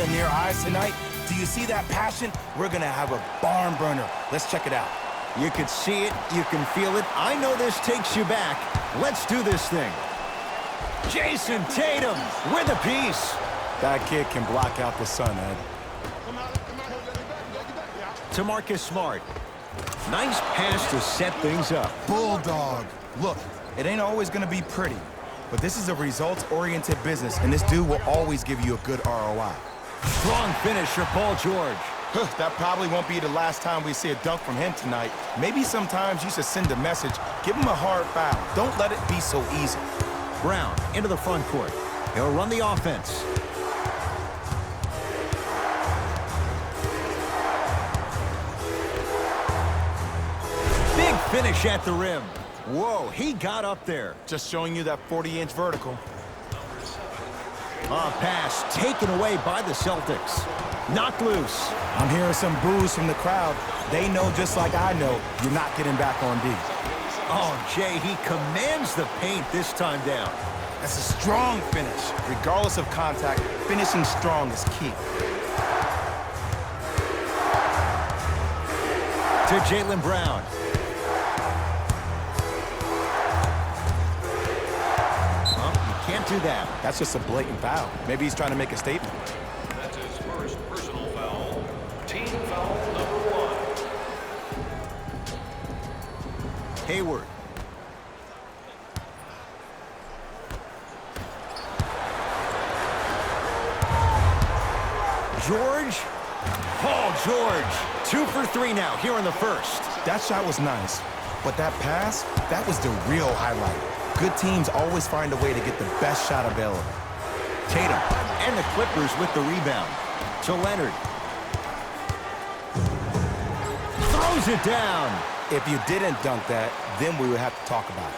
in their eyes tonight? Do you see that passion? We're gonna have a barn burner. Let's check it out. You can see it, you can feel it. I know this takes you back. Let's do this thing. Jason Tatum with a piece. That kid can block out the sun, Ed. To Marcus Smart. Nice pass to set things up. Bulldog. Look, it ain't always gonna be pretty, but this is a results-oriented business, and this dude will always give you a good ROI. Strong finish for Paul George. That probably won't be the last time we see a dunk from him tonight. Maybe sometimes you should send a message. Give him a hard foul. Don't let it be so easy. Brown into the front court. He'll run the offense. Big finish at the rim. Whoa, he got up there. Just showing you that 40-inch vertical. Pass taken away by the Celtics. Knocked loose. I'm hearing some boos from the crowd. They know just like I know you're not getting back on D. Oh, Jay, he commands the paint this time down. That's a strong finish. Regardless of contact, finishing strong is key. To Jaylen Brown. Well, you can't do that. That's just a blatant foul. Maybe he's trying to make a statement. That's his first personal foul. Team foul number 1. Hayward. George. Paul George. 2 for 3 now here in the first. That shot was nice, but that pass, that was the real highlight. Good teams always find a way to get the best shot available. Tatum and the Clippers with the rebound. To Leonard. Throws it down. If you didn't dunk that, then we would have to talk about it.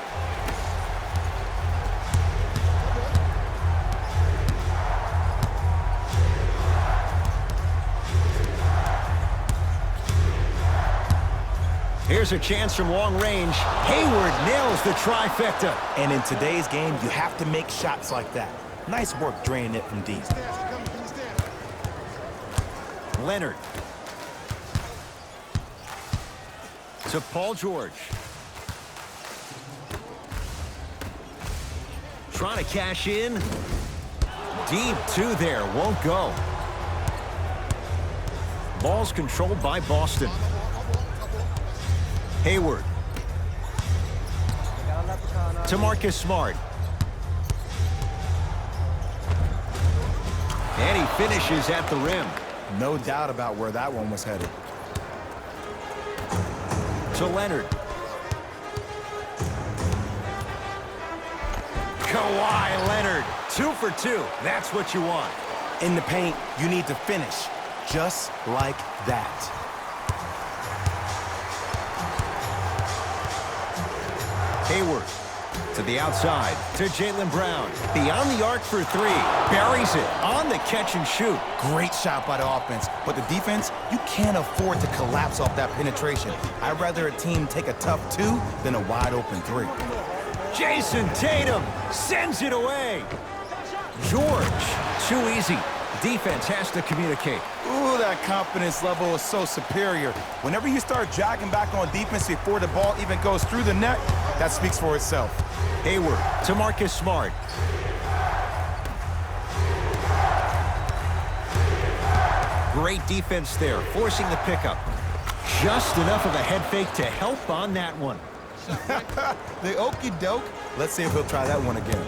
Here's a chance from long range. Hayward nails the trifecta. And in today's game, you have to make shots like that. Nice work draining it from deep. Leonard. To Paul George. Trying to cash in. Deep 2 there, won't go. Ball's controlled by Boston. Hayward. To Marcus Smart. And he finishes at the rim. No doubt about where that one was headed. To Leonard. Kawhi Leonard. 2 for 2. That's what you want. In the paint, you need to finish just like that. Hayward to the outside to Jaylen Brown. Beyond the arc for 3. Buries it on the catch and shoot. Great shot by the offense, but the defense, you can't afford to collapse off that penetration. I'd rather a team take a tough 2 than a wide open 3. Jason Tatum sends it away. George, too easy. Defense has to communicate. Ooh, that confidence level is so superior. Whenever you start jogging back on defense before the ball even goes through the net, that speaks for itself. Hayward to Marcus Smart. Great defense there, forcing the pickup. Just enough of a head fake to help on that one. The okey doke. Let's see if he'll try that one again.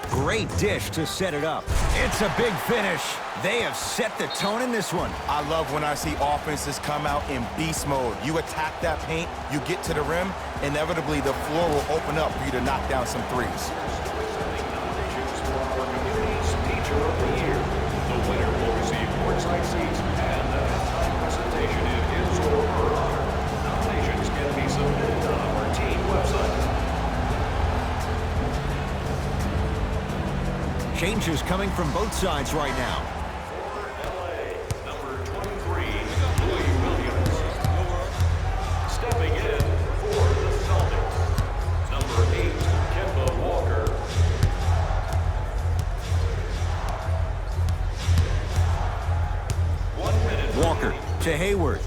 Great dish to set it up. It's a big finish. They have set the tone in this one. I love when I see offenses come out in beast mode. You attack that paint, you get to the rim, inevitably the floor will open up for you to knock down some threes. Nominations for our community's Teacher of the Year. The winner will receive courtside seats and a halftime presentation in his or her honor. Nominations can be submitted on our team website. Changes coming from both sides right now. For LA, number 23, Louis Williams. Stepping in for the Celtics, number 8, Kemba Walker. to Hayward.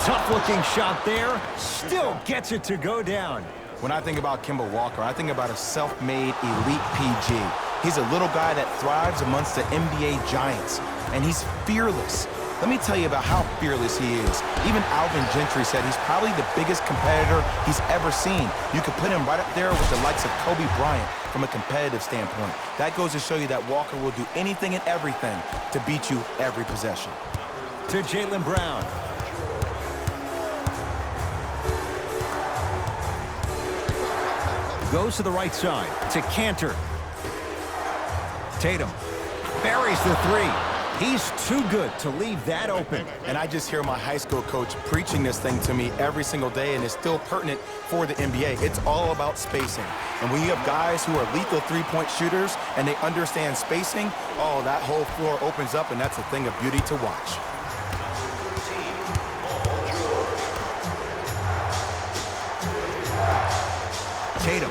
Tough-looking shot there. Still gets it to go down. When I think about Kemba Walker, I think about a self-made elite PG. He's a little guy that thrives amongst the NBA giants, and he's fearless. Let me tell you about how fearless he is. Even Alvin Gentry said he's probably the biggest competitor he's ever seen. You could put him right up there with the likes of Kobe Bryant from a competitive standpoint. That goes to show you that Walker will do anything and everything to beat you every possession. To Jaylen Brown. Goes to the right side to Cantor. Tatum buries the three. He's too good to leave that open. And I just hear my high school coach preaching this thing to me every single day, and it's still pertinent for the NBA. It's all about spacing. And when you have guys who are lethal three-point shooters and they understand spacing, oh, that whole floor opens up, and that's a thing of beauty to watch. Tatum.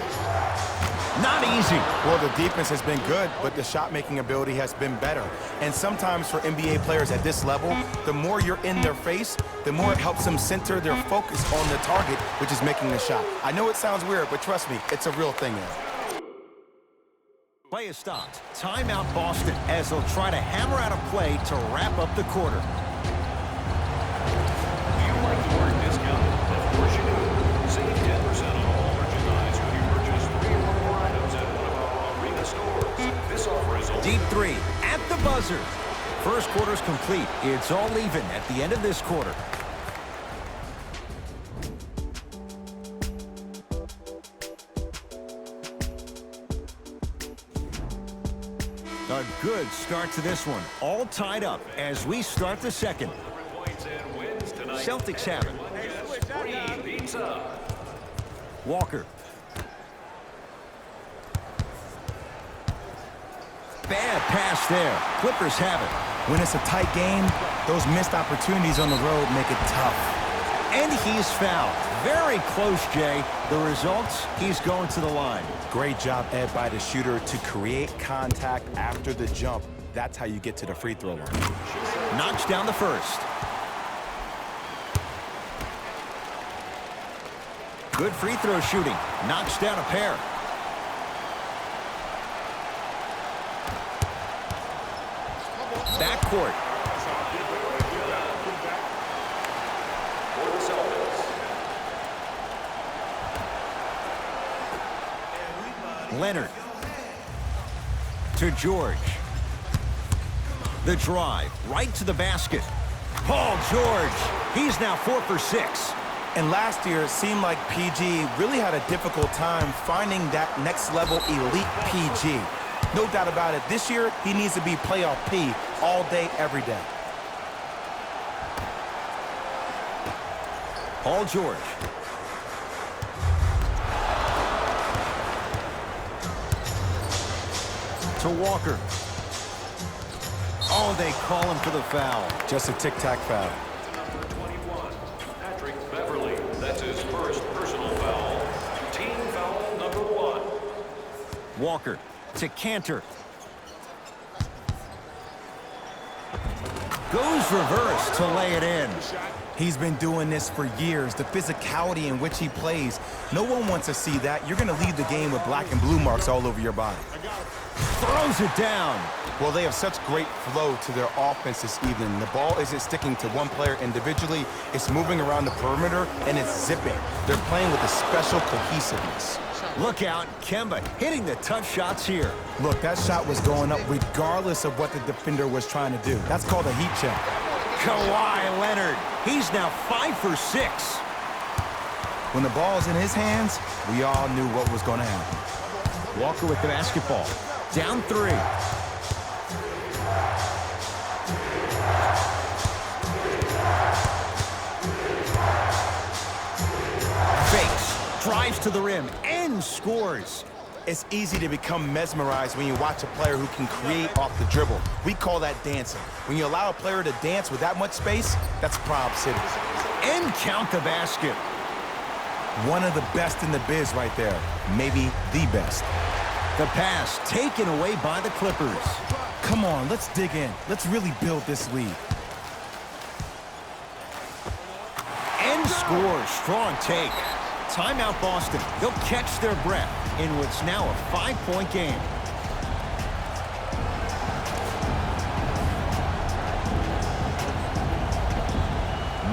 Not easy. Well, the defense has been good, but the shot-making ability has been better. And sometimes for NBA players at this level, the more you're in their face, the more it helps them center their focus on the target, which is making the shot. I know it sounds weird, but trust me, it's a real thing there. Play is stopped. Timeout Boston as they'll try to hammer out a play to wrap up the quarter. Do you like the word discount? Of course you do. Save 10% on all merchandise when you purchase 3 or more items at one of our arena stores. This offer is only... Deep three at the buzzer. First quarter's complete. It's all even at the end of this quarter. A good start to this one. All tied up as we start the second. Celtics have it. Walker. Bad pass there. Clippers have it. When it's a tight game, those missed opportunities on the road make it tough. And he's fouled. Very close, Jay. The results, he's going to the line. Great job, Ed, by the shooter to create contact after the jump. That's how you get to the free throw line. Knocks down the first. Good free throw shooting. Knocks down a pair. Backcourt. Leonard. To George. The drive. Right to the basket. Paul George. He's now 4 for 6. And last year, it seemed like PG really had a difficult time finding that next level elite PG. No doubt about it. This year, he needs to be playoff P all day, every day. Paul George. To Walker. Oh, they call him for the foul. Just a tic-tac foul. Number 21, Patrick Beverly. That's his first personal foul. Team foul number 1. Walker to Cantor. Goes reverse to lay it in. He's been doing this for years. The physicality in which he plays, no one wants to see that. You're going to leave the game with black and blue marks all over your body. Throws it down. Well, they have such great flow to their offense this evening. The ball isn't sticking to one player individually. It's moving around the perimeter, and it's zipping. They're playing with a special cohesiveness. Look out, Kemba hitting the tough shots here. Look, that shot was going up regardless of what the defender was trying to do. That's called a heat check. Kawhi Leonard. He's now 5 for 6. When the ball's in his hands, we all knew what was going to happen. Walker with the basketball. Down 3. Fakes. Drives to the rim and scores. It's easy to become mesmerized when you watch a player who can create off the dribble. We call that dancing. When you allow a player to dance with that much space, that's Prob City. And count the basket. One of the best in the biz right there. Maybe the best. The pass taken away by the Clippers. Come on, let's dig in. Let's really build this lead. And scores. Strong take. Timeout Boston. They'll catch their breath in what's now a 5-point game.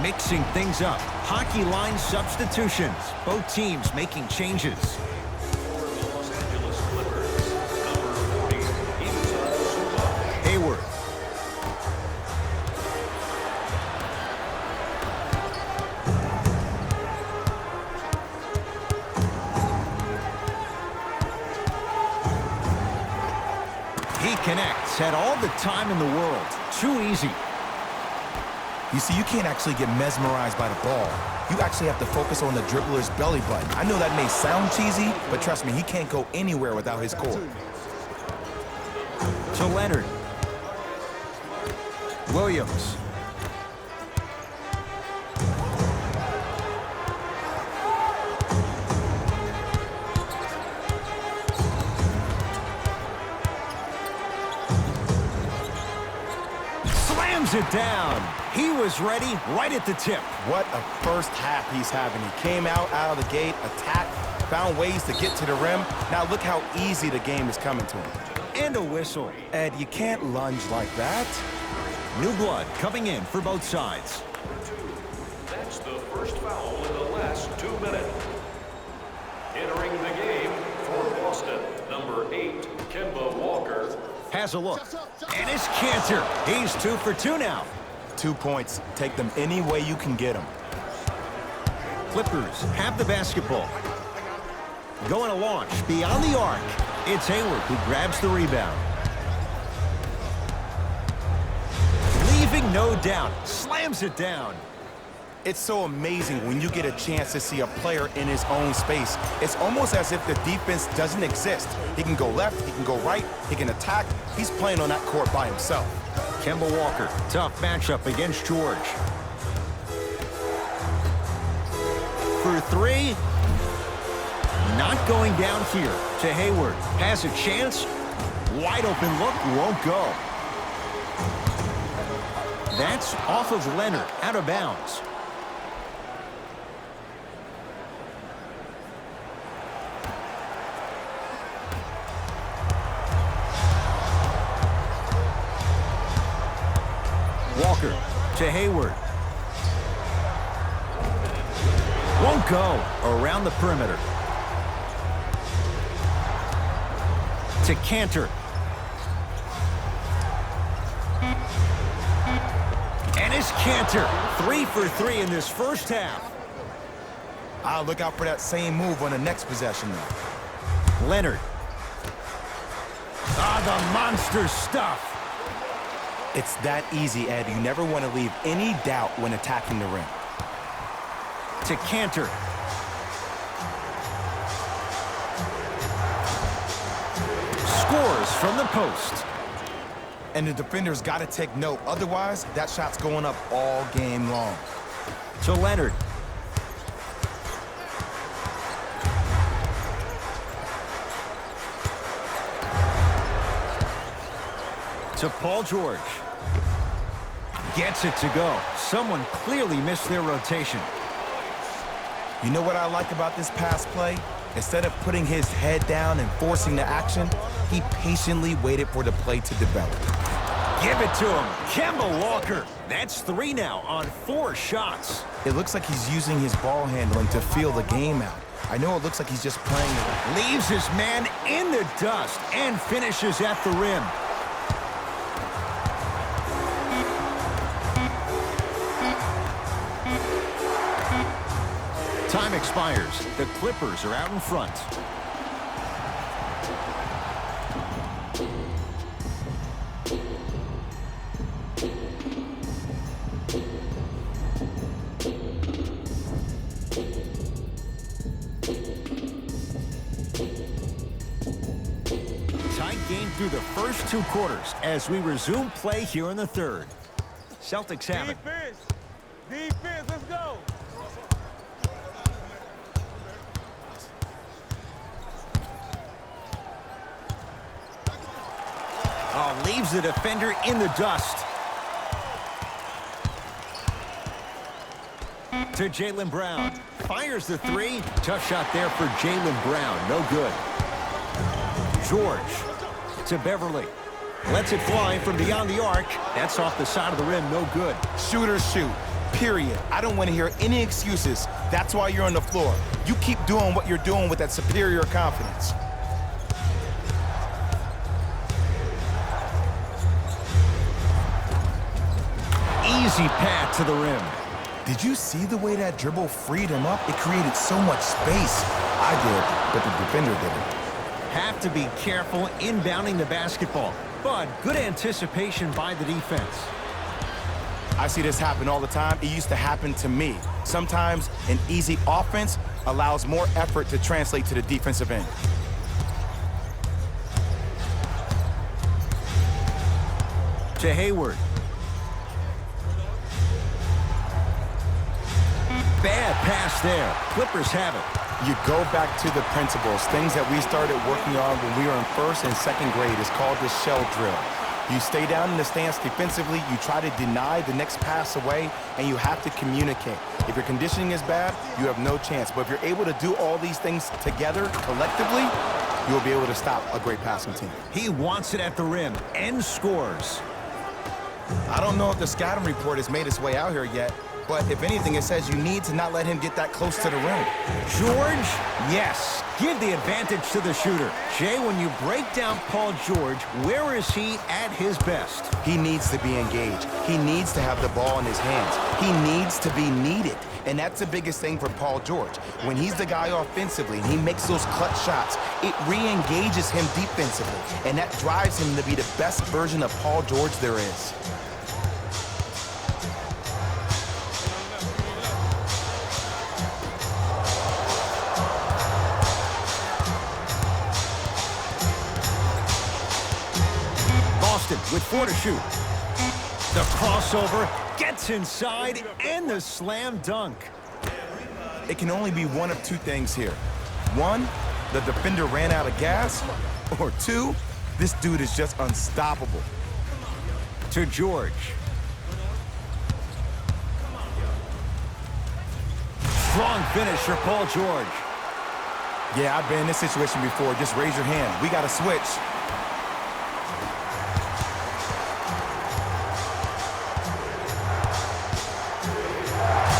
Mixing things up. Hockey line substitutions. Both teams making changes. For the Los Angeles Clippers, number 40, Ivica Hayward. He connects. Had all the time in the world. Too easy. You see, you can't actually get mesmerized by the ball. You actually have to focus on the dribbler's belly button. I know that may sound cheesy, but trust me, he can't go anywhere without his core. To Leonard. Williams. Slams it down. He was ready right at the tip. What a first half he's having. He came out of the gate, attacked, found ways to get to the rim. Now look how easy the game is coming to him. And a whistle. Ed, you can't lunge like that. New blood coming in for both sides. That's the first foul in the last 2 minutes. Entering the game for Boston, number 8, Kemba Walker. Has a look. And it's Cantor. He's 2 for 2 now. 2 points. Take them any way you can get them. Clippers have the basketball. Going to launch beyond the arc. It's Hayward who grabs the rebound. Leaving no doubt. Slams it down. It's so amazing when you get a chance to see a player in his own space. It's almost as if the defense doesn't exist. He can go left, he can go right, he can attack. He's playing on that court by himself. Kemba Walker, tough matchup against George. For 3. Not going down here to Hayward. Has a chance. Wide open look, won't go. That's off of Leonard, out of bounds. Walker to Hayward. Won't go around the perimeter. To Cantor. And it's Cantor. 3 for 3 in this first half. I'll look out for that same move on the next possession now. Leonard. Ah, the monster stuff. It's that easy, Ed. You never want to leave any doubt when attacking the rim. To Cantor. Scores from the post. And the defender's got to take note. Otherwise, that shot's going up all game long. To Leonard. To Paul George. Gets it to go. Someone clearly missed their rotation. You know what I like about this pass play? Instead of putting his head down and forcing the action, he patiently waited for the play to develop. Give it to him. Kemba Walker. That's 3 now on 4 shots. It looks like he's using his ball handling to feel the game out. I know it looks like he's just playing it. Leaves his man in the dust and finishes at the rim. Time expires. The Clippers are out in front. Tight game through the first 2 quarters as we resume play here in the third. Celtics have it. Defense, let's go. Oh, leaves the defender in the dust. To Jaylen Brown. Fires the three. Tough shot there for Jaylen Brown. No good. George to Beverly. Lets it fly from beyond the arc. That's off the side of the rim. No good. Shooters shoot. Period. I don't want to hear any excuses. That's why you're on the floor. You keep doing what you're doing with that superior confidence. Easy path to the rim. Did you see the way that dribble freed him up? It created so much space. I did, but the defender didn't. Have to be careful inbounding the basketball, but good anticipation by the defense. I see this happen all the time. It used to happen to me. Sometimes an easy offense allows more effort to translate to the defensive end. To Hayward. Bad pass there. Clippers have it. You go back to the principles, things that we started working on when we were in first and second grade. It's called the shell drill. You stay down in the stance defensively, you try to deny the next pass away, and you have to communicate. If your conditioning is bad, you have no chance. But if you're able to do all these things together, collectively, you'll be able to stop a great passing team. He wants it at the rim and scores. I don't know if the scouting report has made its way out here yet, but if anything, it says you need to not let him get that close to the rim. George, yes. Give the advantage to the shooter. Jay, when you break down Paul George, where is he at his best? He needs to be engaged. He needs to have the ball in his hands. He needs to be needed. And that's the biggest thing for Paul George. When he's the guy offensively and he makes those clutch shots, it re-engages him defensively. And that drives him to be the best version of Paul George there is. With 4 to shoot. The crossover gets inside and the slam dunk. It can only be one of two things here. One, the defender ran out of gas. Or two, this dude is just unstoppable. To George. Strong finish for Paul George. Yeah, I've been in this situation before. Just raise your hand. We got to switch.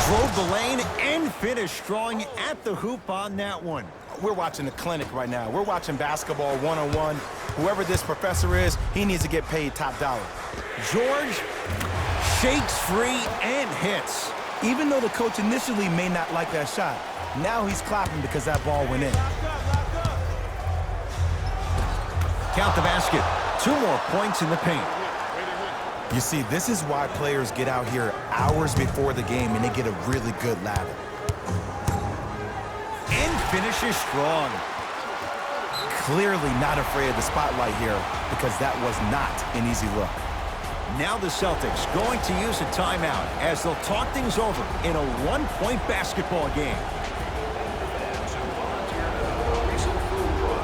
Drove the lane and finished strong at the hoop on that one. We're watching a clinic right now. We're watching basketball one-on-one. Whoever this professor is, he needs to get paid top dollar. George shakes free and hits. Even though the coach initially may not like that shot, now he's clapping because that ball went in. Count the basket. 2 more points in the paint. You see, this is why players get out here hours before the game and they get a really good lather. And finishes strong. Clearly not afraid of the spotlight here because that was not an easy look. Now the Celtics going to use a timeout as they'll talk things over in a 1-point basketball game.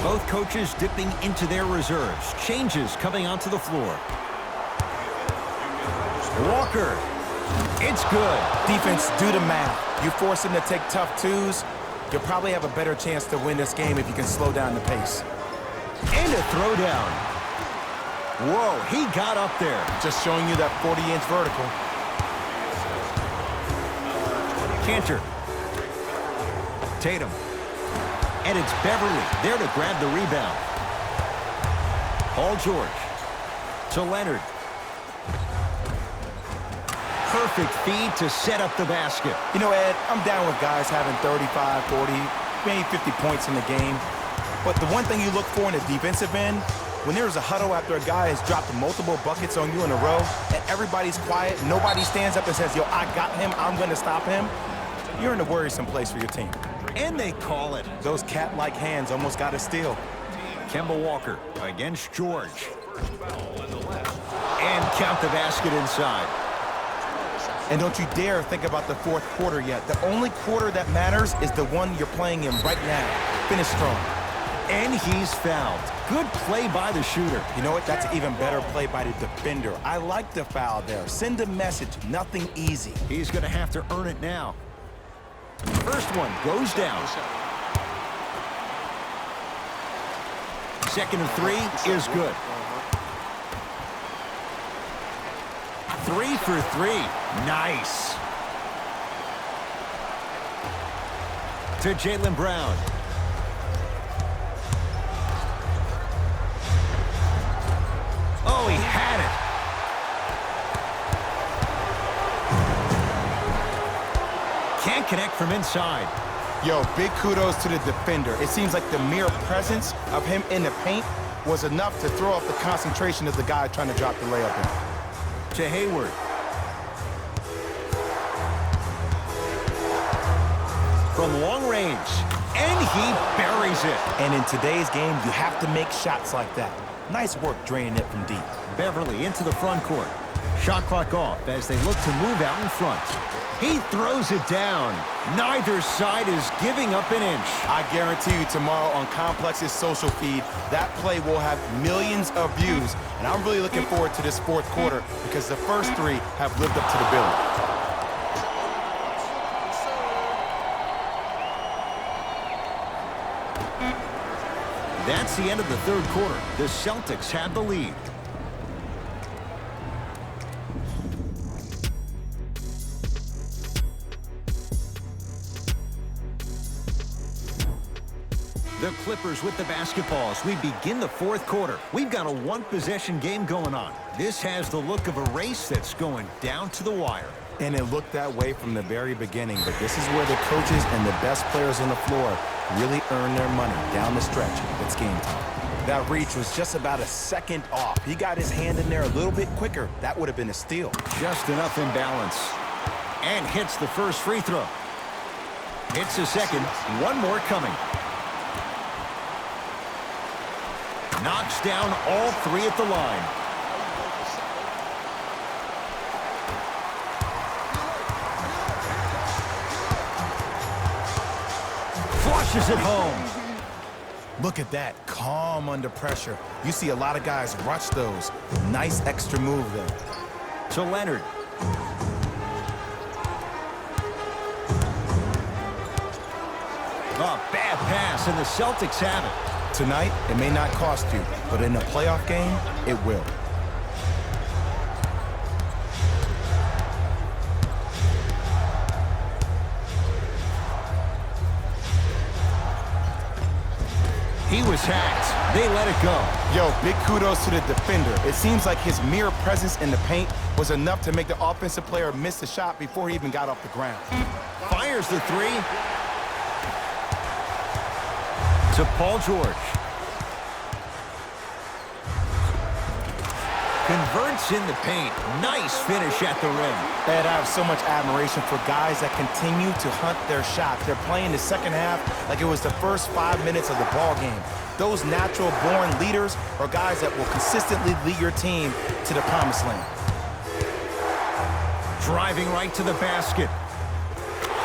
Both coaches dipping into their reserves. Changes coming onto the floor. Walker. It's good. Defense, do the math. You force him to take tough twos, you'll probably have a better chance to win this game if you can slow down the pace. And a throwdown. Whoa, he got up there. Just showing you that 40-inch vertical. Cantor. Tatum. And it's Beverly there to grab the rebound. Paul George. To Leonard. Perfect feed to set up the basket. You know, Ed, I'm down with guys having 35, 40, maybe 50 points in the game. But the one thing you look for in the defensive end, when there's a huddle after a guy has dropped multiple buckets on you in a row, and everybody's quiet, nobody stands up and says, yo, I got him, I'm going to stop him, you're in a worrisome place for your team. And they call it. Those cat-like hands almost got a steal. Kemba Walker against George. And count the basket inside. And don't you dare think about the fourth quarter yet. The only quarter that matters is the one you're playing in right now. Finish strong. And he's fouled. Good play by the shooter. You know what? That's an even better play by the defender. I like the foul there. Send a message. Nothing easy. He's going to have to earn it now. First one goes down. Second and 3 is good. 3 for 3. Nice. To Jaylen Brown. Oh, he had it. Can't connect from inside. Yo, big kudos to the defender. It seems like the mere presence of him in the paint was enough to throw off the concentration of the guy trying to drop the layup in. To Hayward. From long range. And he buries it. And in today's game, you have to make shots like that. Nice work draining it from deep. Beverly into the front court. Shot clock off as they look to move out in front. He throws it down. Neither side is giving up an inch. I guarantee you tomorrow on Complex's social feed, that play will have millions of views. And I'm really looking forward to this fourth quarter because the first 3 have lived up to the billing. That's the end of the third quarter. The Celtics have the lead. The Clippers with the basketballs. We begin the fourth quarter. We've got a one-possession game going on. This has the look of a race that's going down to the wire. And it looked that way from the very beginning, but this is where the coaches and the best players on the floor really earn their money down the stretch. It's game time. That reach was just about a second off. He got his hand in there a little bit quicker. That would have been a steal. Just enough imbalance. And hits the first free throw. Hits the second. One more coming. Knocks down all 3 at the line. Flushes it home. Look at that, calm under pressure. You see a lot of guys rush those. Nice extra move there. To Leonard. A bad pass, and the Celtics have it. Tonight, it may not cost you, but in a playoff game, it will. He was hacked. They let it go. Yo, big kudos to the defender. It seems like his mere presence in the paint was enough to make the offensive player miss the shot before he even got off the ground. Fires the 3. To Paul George. Converts in the paint. Nice finish at the rim. And I have so much admiration for guys that continue to hunt their shot. They're playing the second half like it was the first 5 minutes of the ball game. Those natural-born leaders are guys that will consistently lead your team to the promised land. Driving right to the basket.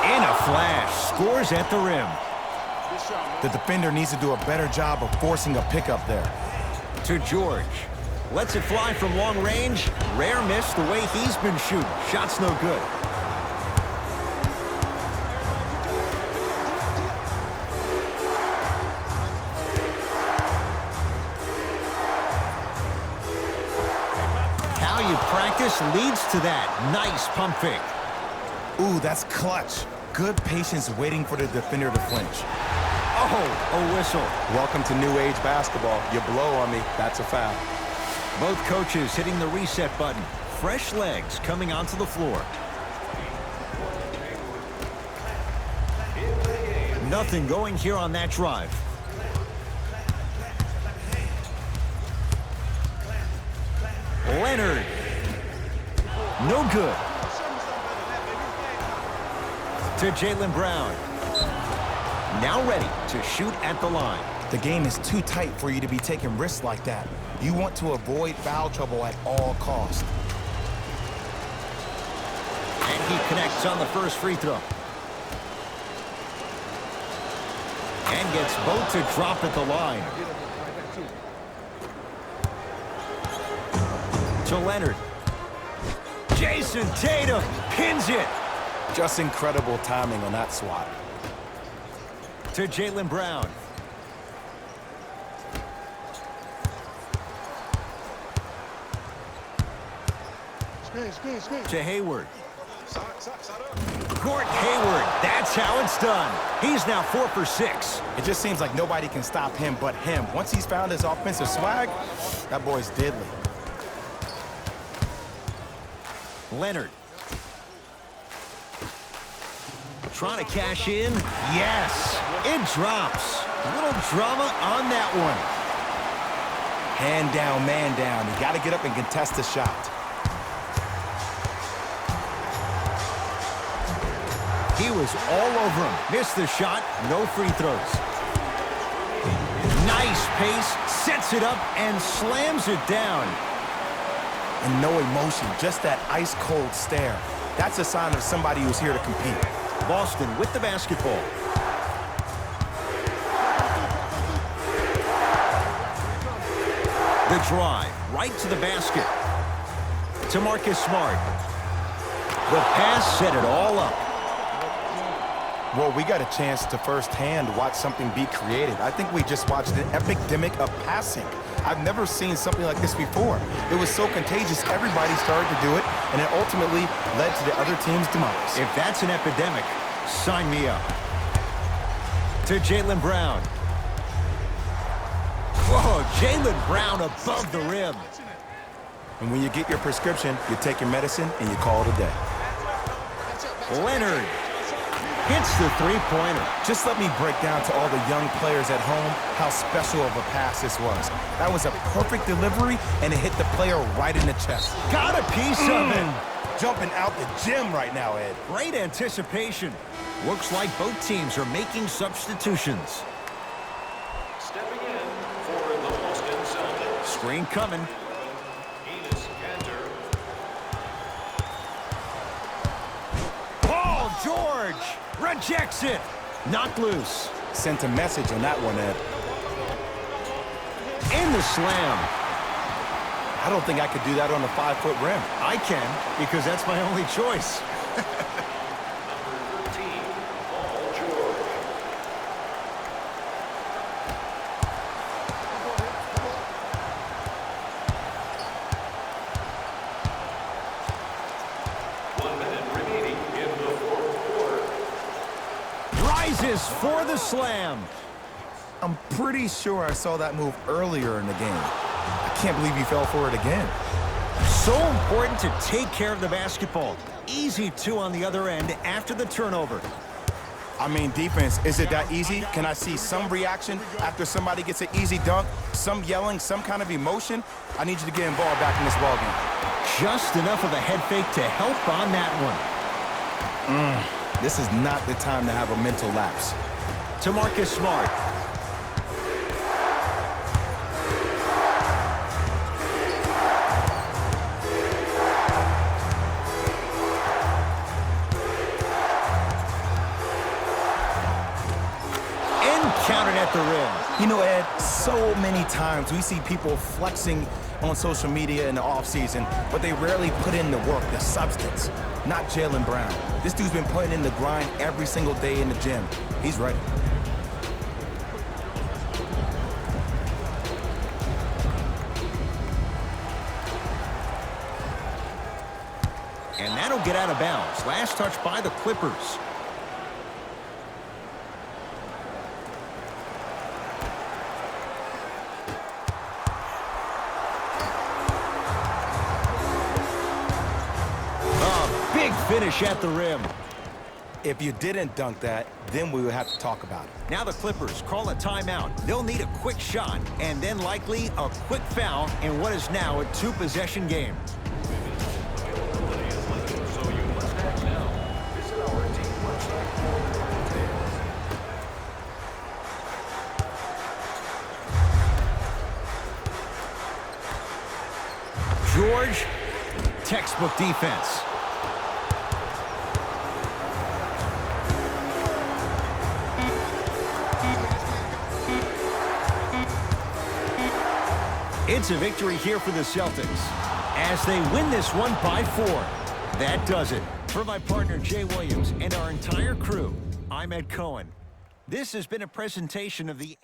In a flash. Scores at the rim. The defender needs to do a better job of forcing a pickup there. To George. Lets it fly from long range. Rare miss the way he's been shooting. Shot's no good. How you practice leads to that. Nice pump fake. Ooh, that's clutch. Good patience waiting for the defender to flinch. Oh, a whistle. Welcome to new age basketball. You blow on me, that's a foul. Both coaches hitting the reset button. Fresh legs coming onto the floor. Nothing going here on that drive. Leonard. No good. To Jaylen Brown. Now ready to shoot at the line. The game is too tight for you to be taking risks like that. You want to avoid foul trouble at all costs. And he connects on the first free throw. And and gets both to drop at the line. To Leonard. Jason Tatum pins it. Just incredible timing on that swat. To Jaylen Brown. To Hayward. Gordon Hayward, that's how it's done. He's now 4 for 6. It just seems like nobody can stop him but him. Once he's found his offensive swag, that boy's deadly. Leonard. Trying to cash in. Yes, it drops. A little drama on that one. Hand down, man down. You got to get up and contest the shot. He was all over him. Missed the shot. No free throws. Nice pace. Sets it up and slams it down. And no emotion, just that ice-cold stare. That's a sign of somebody who's here to compete. Boston with the basketball. The drive right to the basket. To Marcus Smart. The pass set it all up. Well, we got a chance to firsthand watch something be created. I think we just watched an epidemic of passing. I've never seen something like this before. It was so contagious, everybody started to do it, and it ultimately led to the other team's demise. If that's an epidemic, sign me up. To Jaylen Brown. Whoa, Jaylen Brown above the rim. And when you get your prescription, you take your medicine and you call it a day. Leonard hits the three-pointer. Just let me break down to all the young players at home how special of a pass this was. That was a perfect delivery, and it hit the player right in the chest. Got a piece of it. Jumping out the gym right now, Ed. Great anticipation. Looks like both teams are making substitutions. Stepping in for the Boston Celtics. Screen coming. Paul George rejects it. Knocked loose. Sent a message on that one, Ed. In the slam. I don't think I could do that on a 5-foot rim. I can, because that's my only choice. Number 13, Paul George. Rises for the slam. I'm pretty sure I saw that move earlier in the game. I can't believe he fell for it again. So important to take care of the basketball. Easy two on the other end after the turnover. I mean, defense, is it that easy? Can I see some reaction after somebody gets an easy dunk? Some yelling, some kind of emotion? I need you to get involved back in this ballgame. Just enough of a head fake to help on that one. This is not the time to have a mental lapse. To Marcus Smart. Counted at the rim. You know, Ed, so many times we see people flexing on social media in the offseason, but they rarely put in the work, the substance. Not Jaylen Brown. This dude's been putting in the grind every single day in the gym. He's ready. And that'll get out of bounds. Last touch by the Clippers. Finish at the rim. If you didn't dunk that, then we would have to talk about it. Now the Clippers call a timeout. They'll need a quick shot and then likely a quick foul in what is now a two-possession game. So you must act now. Visit our team website for details. George, textbook defense. It's a victory here for the Celtics as they win this one by 4. That does it. For my partner, Jay Williams, and our entire crew, I'm Ed Cohen. This has been a presentation of the